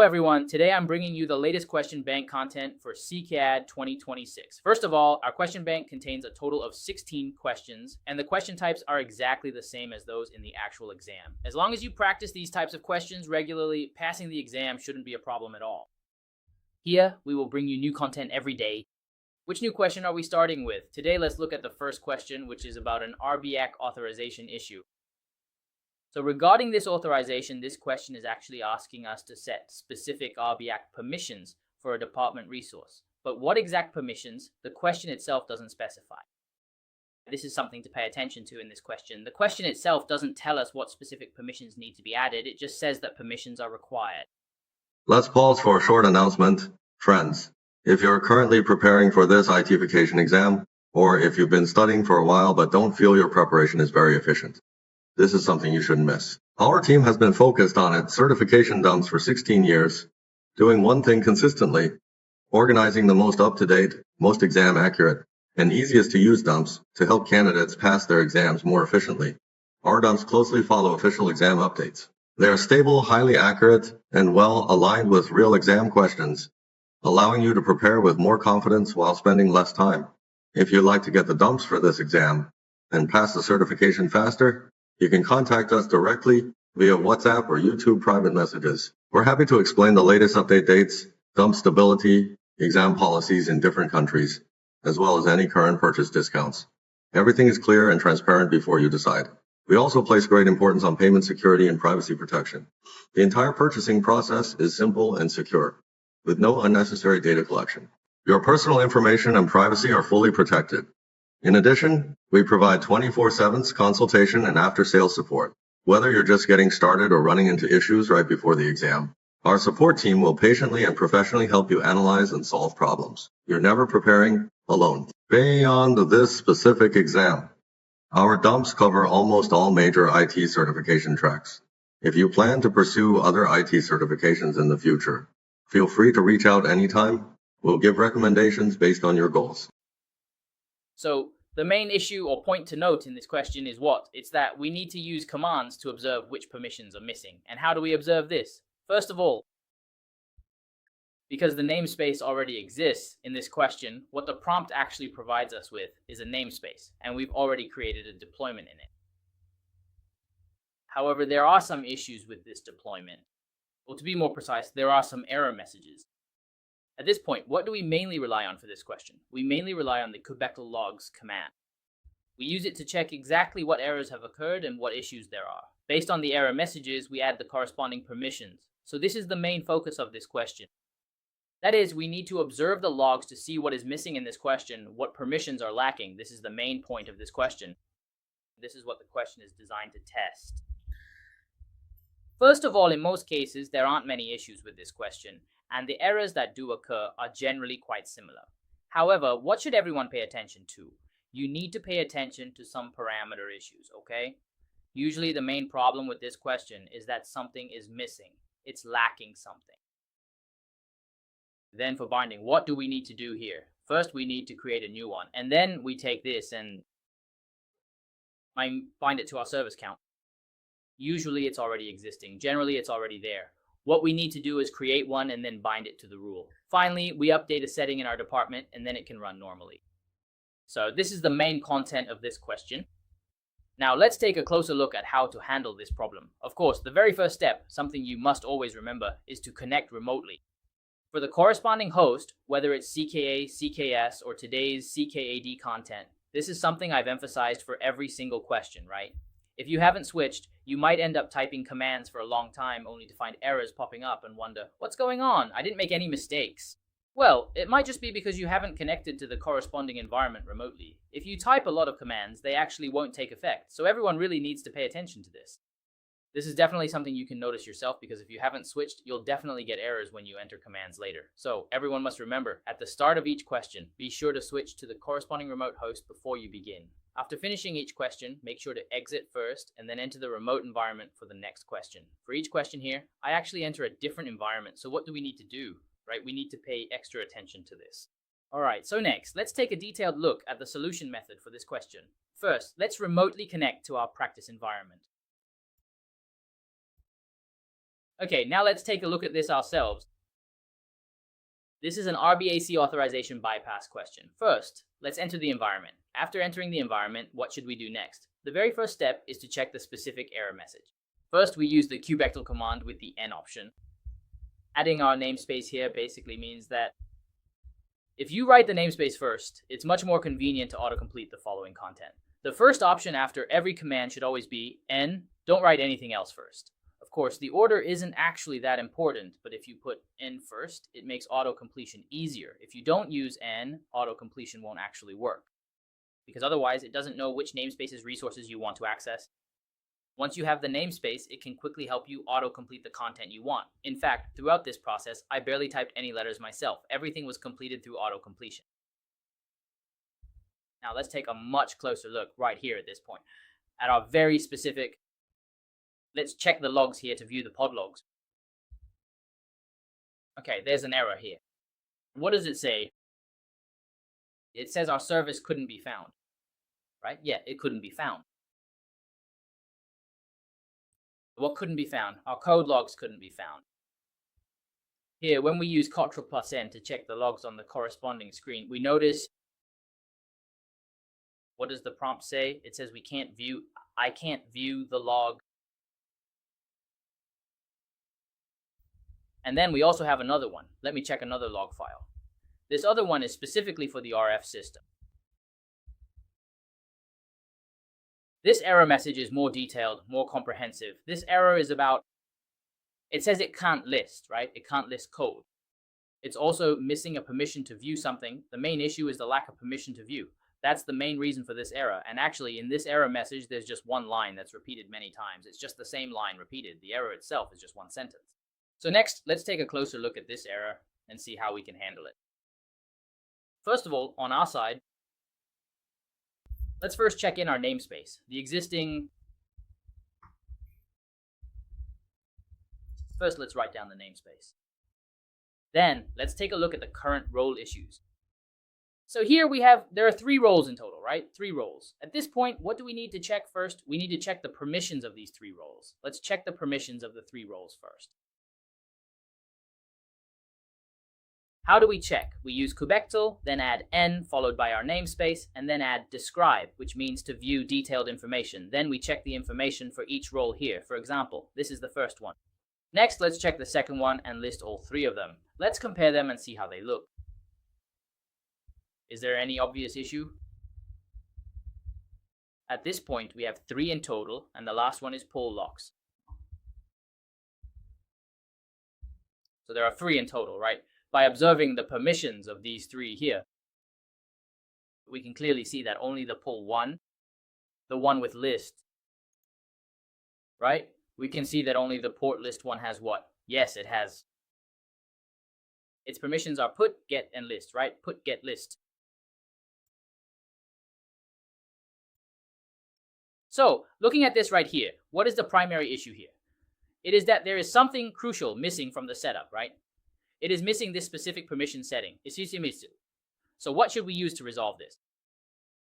everyone, today I'm bringing you the latest question bank content for CKAD 2026. First of all, our question bank contains a total of 16 questions, and the question types are exactly the same as those in the actual exam. As long as you practice these types of questions regularly, passing the exam shouldn't be a problem at all. Here, we will bring you new content every day. Which new question are we starting with? Today, let's look at the first question, which is about an RBAC authorization issue. So regarding this authorization, this question is actually asking us to set specific RBAC permissions for a department resource. But what exact permissions, the question itself doesn't specify. This is something to pay attention to in this question. The question itself doesn't tell us what specific permissions need to be added. It just says that permissions are required. Let's pause for a short announcement. Friends, if you're currently preparing for this ITification exam, or if you've been studying for a while but don't feel your preparation is very efficient, this is something you shouldn't miss. Our team has been focused on its certification dumps for 16 years, doing one thing consistently, organizing the most up-to-date, most exam accurate, and easiest to use dumps to help candidates pass their exams more efficiently. Our dumps closely follow official exam updates. They are stable, highly accurate, and well aligned with real exam questions, allowing you to prepare with more confidence while spending less time. If you'd like to get the dumps for this exam and pass the certification faster, you can contact us directly via WhatsApp or YouTube private messages. We're happy to explain the latest update dates, dump stability, exam policies in different countries, as well as any current purchase discounts. Everything is clear and transparent before you decide. We also place great importance on payment security and privacy protection. The entire purchasing process is simple and secure, with no unnecessary data collection. Your personal information and privacy are fully protected. In addition, we provide 24/7 consultation and after-sales support. Whether you're just getting started or running into issues right before the exam, our support team will patiently and professionally help you analyze and solve problems. You're never preparing alone. Beyond this specific exam, our dumps cover almost all major IT certification tracks. If you plan to pursue other IT certifications in the future, feel free to reach out anytime. We'll give recommendations based on your goals. So the main issue or point to note in this question is what? It's that we need to use commands to observe which permissions are missing. And how do we observe this? First of all, because the namespace already exists in this question, what the prompt actually provides us with is a namespace, and we've already created a deployment in it. However, there are some issues with this deployment. Or to be more precise, there are some error messages. At this point, what do we mainly rely on for this question? We mainly rely on the kubectl logs command. We use it to check exactly what errors have occurred and what issues there are. Based on the error messages, we add the corresponding permissions. So this is the main focus of this question. That is, we need to observe the logs to see what is missing in this question, what permissions are lacking. This is the main point of this question. This is what the question is designed to test. First of all, in most cases, there aren't many issues with this question, and the errors that do occur are generally quite similar. However, what should everyone pay attention to? You need to pay attention to some parameter issues, okay? Usually the main problem with this question is that something is missing. It's lacking something. Then for binding, what do we need to do here? First, we need to create a new one, and then we take this and bind it to our service count. Usually it's already existing. Generally, it's already there. What we need to do is create one and then bind it to the rule. Finally, we update a setting in our department and then it can run normally. So this is the main content of this question. Now let's take a closer look at how to handle this problem. Of course, the very first step, something you must always remember, is to connect remotely. For the corresponding host, whether it's CKA, CKS, or today's CKAD content, this is something I've emphasized for every single question, right? If you haven't switched, you might end up typing commands for a long time only to find errors popping up and wonder, what's going on? I didn't make any mistakes. Well, it might just be because you haven't connected to the corresponding environment remotely. If you type a lot of commands, they actually won't take effect, so everyone really needs to pay attention to this. This is definitely something you can notice yourself because if you haven't switched, you'll definitely get errors when you enter commands later. So everyone must remember, at the start of each question, be sure to switch to the corresponding remote host before you begin. After finishing each question, make sure to exit first and then enter the remote environment for the next question. For each question here, I actually enter a different environment. So what do we need to do? Right? We need to pay extra attention to this. All right, so next, let's take a detailed look at the solution method for this question. First, let's remotely connect to our practice environment. Okay, now let's take a look at this ourselves. This is an RBAC authorization bypass question. First, let's enter the environment. After entering the environment, what should we do next? The very first step is to check the specific error message. First, we use the kubectl command with the n option. Adding our namespace here basically means that if you write the namespace first, it's much more convenient to autocomplete the following content. The first option after every command should always be n. Don't write anything else first. Of course, the order isn't actually that important, but if you put n first, it makes auto-completion easier. If you don't use n, auto-completion won't actually work, because otherwise it doesn't know which namespace's resources you want to access. Once you have the namespace, it can quickly help you auto-complete the content you want. In fact, throughout this process, I barely typed any letters myself. Everything was completed through auto-completion. Now let's take a much closer look right here at this point at our very specific. Let's check the logs here to view the pod logs. Okay, there's an error here. What does it say? It says our service couldn't be found, right? Yeah, it couldn't be found. What couldn't be found? Our code logs couldn't be found. Here, when we use Ctrl+N to check the logs on the corresponding screen, we notice, what does the prompt say? It says I can't view the log. And then we also have another one. Let me check another log file. This other one is specifically for the RF system. This error message is more detailed, more comprehensive. This error is about, it says it can't list, right? It can't list code. It's also missing a permission to view something. The main issue is the lack of permission to view. That's the main reason for this error. And actually, in this error message, there's just one line that's repeated many times. It's just the same line repeated. The error itself is just one sentence. So next, let's take a closer look at this error and see how we can handle it. First of all, on our side, let's first check in our namespace. The existing. First, let's write down the namespace. Then, let's take a look at the current role issues. So here there are 3 roles in total, right? 3 roles. At this point, what do we need to check first? We need to check the permissions of these 3 roles. Let's check the permissions of the 3 roles first. How do we check? We use kubectl, then add n followed by our namespace, and then add describe, which means to view detailed information. Then we check the information for each role here. For example, this is the first one. Next, let's check the second one and list all 3 of them. Let's compare them and see how they look. Is there any obvious issue? At this point, we have 3 in total, and the last one is pull locks. So there are 3 in total, right? By observing the permissions of these 3 here, we can clearly see that only the pull 1, the one with list, right? We can see that only the port list one has what? Yes, it has. Its permissions are put, get, and list, right? Put, get, list. So, looking at this right here, what is the primary issue here? It is that there is something crucial missing from the setup, right? It is missing this specific permission setting. So what should we use to resolve this?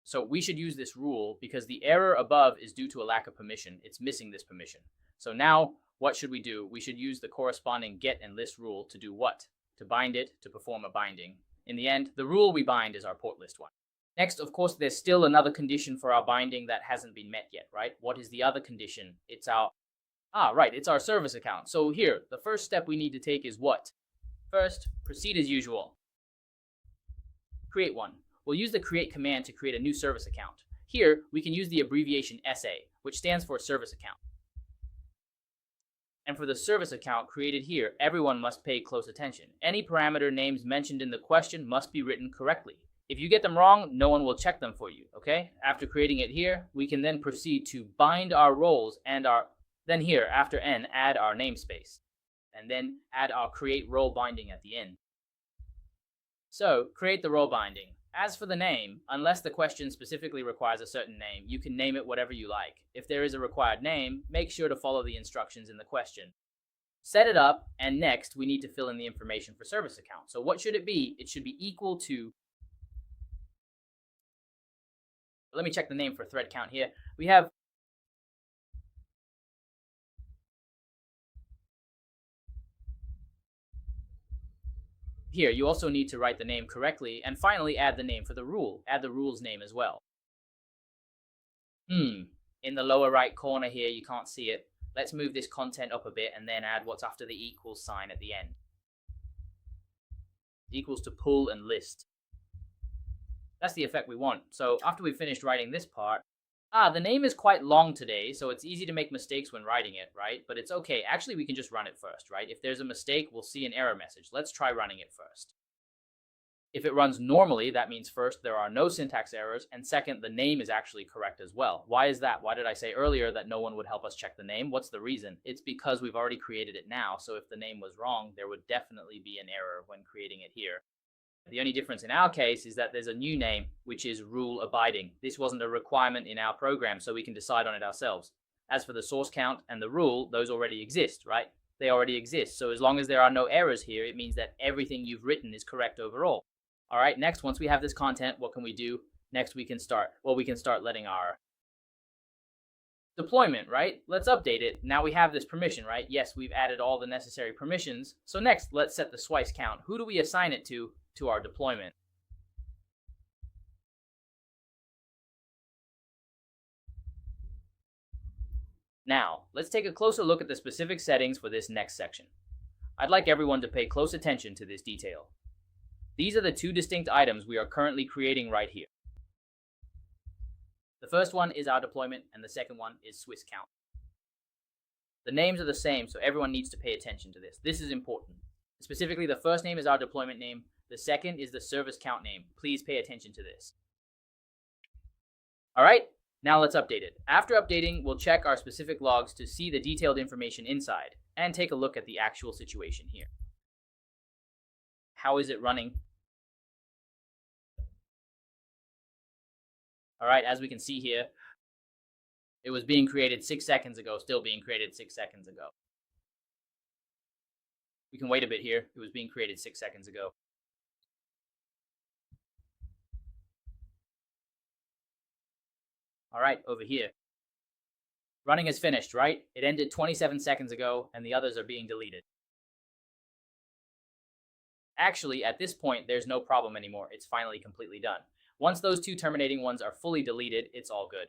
So we should use this rule because the error above is due to a lack of permission. It's missing this permission. So now what should we do? We should use the corresponding get and list rule to do what? To bind it, to perform a binding. In the end, the rule we bind is our port list one. Next, of course, there's still another condition for our binding that hasn't been met yet, right? What is the other condition? It's our service account. So here, the first step we need to take is what? First, proceed as usual. Create one. We'll use the create command to create a new service account. Here, we can use the abbreviation SA, which stands for service account. And for the service account created here, everyone must pay close attention. Any parameter names mentioned in the question must be written correctly. If you get them wrong, no one will check them for you, okay? After creating it here, we can then proceed to bind our roles and then here, after n, add our namespace. And then add our create role binding at the end. So, create the role binding. As for the name, unless the question specifically requires a certain name, you can name it whatever you like. If there is a required name, make sure to follow the instructions in the question. Set it up, and next we need to fill in the information for service account. So what should it be? It should be equal to, let me check the name for thread count here. We have Here, you also need to write the name correctly, and finally add the name for the rule. Add the rule's name as well. In the lower right corner here, you can't see it. Let's move this content up a bit and then add what's after the equals sign at the end. Equals to pull and list. That's the effect we want. So after we've finished writing this part, the name is quite long today, so it's easy to make mistakes when writing it, right? But it's okay. Actually, we can just run it first, right? If there's a mistake, we'll see an error message. Let's try running it first. If it runs normally, that means first, there are no syntax errors, and second, the name is actually correct as well. Why is that? Why did I say earlier that no one would help us check the name? What's the reason? It's because we've already created it now, so if the name was wrong, there would definitely be an error when creating it here. The only difference in our case is that there's a new name, which is rule abiding. This wasn't a requirement in our program, so we can decide on it ourselves. As for the source count and the rule, those already exist, right? They already exist, so as long as there are no errors here, it means that everything you've written is correct overall. All right, next, once we have this content, what can we do? Next, we can start letting our deployment, right? Let's update it. Now we have this permission, right? Yes, we've added all the necessary permissions. So next, let's set the slice count. Who do we assign it to our deployment? Now, let's take a closer look at the specific settings for this next section. I'd like everyone to pay close attention to this detail. These are the two distinct items we are currently creating right here. The first one is our deployment, and the second one is Swiss count. The names are the same, so everyone needs to pay attention to this. This is important. Specifically, the first name is our deployment name. The second is the service count name. Please pay attention to this. All right, now let's update it. After updating, we'll check our specific logs to see the detailed information inside and take a look at the actual situation here. How is it running? All right, as we can see here, it was being created 6 seconds ago, still being created 6 seconds ago. We can wait a bit here. It was being created 6 seconds ago. All right, over here. Running is finished, right? It ended 27 seconds ago, and the others are being deleted. Actually, at this point, there's no problem anymore. It's finally completely done. Once those two terminating ones are fully deleted, it's all good.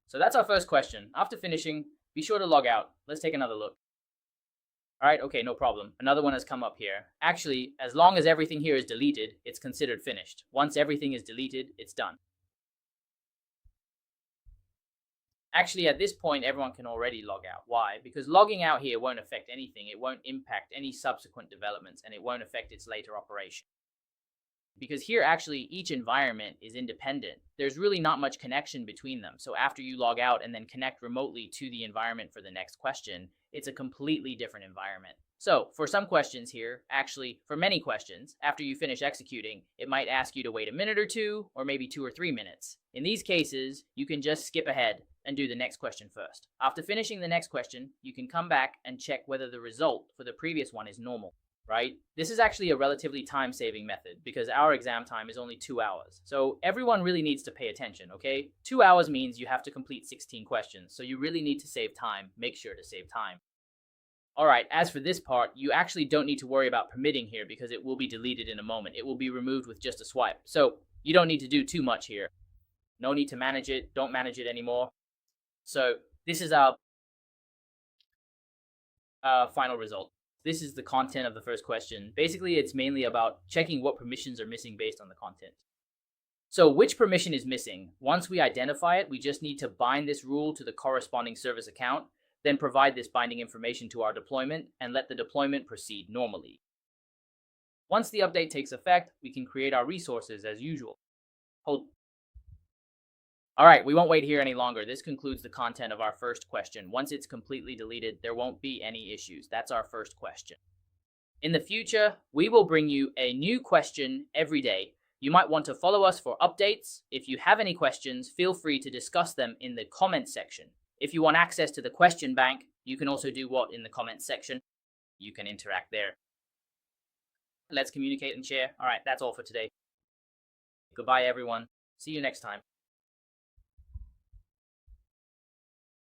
So that's our first question. After finishing, be sure to log out. Let's take another look. All right, okay, no problem. Another one has come up here. Actually, as long as everything here is deleted, it's considered finished. Once everything is deleted, it's done. Actually, at this point, everyone can already log out. Why? Because logging out here won't affect anything. It won't impact any subsequent developments, and it won't affect its later operation. Because here, actually, each environment is independent. There's really not much connection between them. So after you log out and then connect remotely to the environment for the next question, it's a completely different environment. So for some questions here, actually, for many questions, after you finish executing, it might ask you to wait a minute or two, or maybe 2 or 3 minutes. In these cases, you can just skip ahead and do the next question first. After finishing the next question, you can come back and check whether the result for the previous one is normal, right? This is actually a relatively time-saving method because our exam time is only 2 hours. So everyone really needs to pay attention, okay? 2 hours means you have to complete 16 questions, so you really need to save time. Make sure to save time. All right, as for this part, you actually don't need to worry about permitting here because it will be deleted in a moment. It will be removed with just a swipe. So you don't need to do too much here. No need to manage it. Don't manage it anymore. So this is our final result. This is the content of the first question. Basically, it's mainly about checking what permissions are missing based on the content. So which permission is missing? Once we identify it, we just need to bind this rule to the corresponding service account, then provide this binding information to our deployment and let the deployment proceed normally. Once the update takes effect, we can create our resources as usual. All right, we won't wait here any longer. This concludes the content of our first question. Once it's completely deleted, there won't be any issues. That's our first question. In the future, we will bring you a new question every day. You might want to follow us for updates. If you have any questions, feel free to discuss them in the comments section. If you want access to the question bank, you can also do what in the comments section? You can interact there. Let's communicate and share. All right, that's all for today. Goodbye, everyone. See you next time.